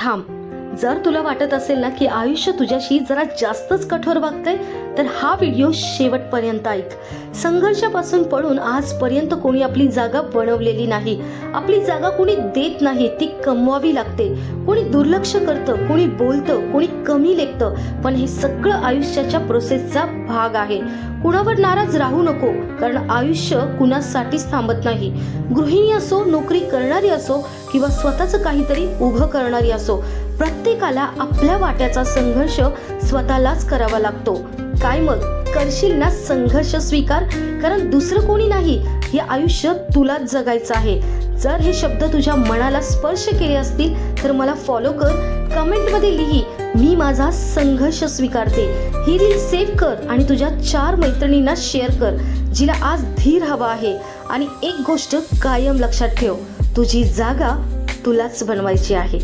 थांब. जर तुला वाटत असेल ना की आयुष्य तुझ्याशी जरा जास्तच कठोर वागतंय, तर हा व्हिडिओ शेवटपर्यंत ऐक. संघर्षापासून पळून आजपर्यंत कोणी आपली जागा बनवलेली नाही. आपली जागा कोणी देत नाही, ती कमवावी लागते. कोणी दुर्लक्ष करतं, कोणी बोलतं, कोणी कमी लेखतं, पण हे सगळं आयुष्याच्या प्रोसेसचा भाग आहे. कुणावर नाराज राहू नको, कारण आयुष्य कुणासाठीच थांबत नाही. गृहिणी असो, नोकरी करणारी असो किंवा स्वतःचं काहीतरी उभं करणारी असो, प्रत्येकाला आपल्या वाट्याचा संघर्ष स्वतःलाच करावा लागतो. काय मग, करशील ना संघर्ष स्वीकार? कारण दुसरं कोणी नाही, हे आयुष्य तुलाच जगायचं आहे. जर हे शब्द तुझ्या मनाला स्पर्श केले असतील तर मला फॉलो कर. कमेंटमध्ये लिही, मी माझा संघर्ष स्वीकारते. ही रील सेव्ह कर आणि तुझ्या 4 मैत्रिणींना शेअर कर, जिला आज धीर हवा आहे. आणि एक गोष्ट कायम लक्षात ठेव, तुझी जागा तुलाच बनवायची आहे.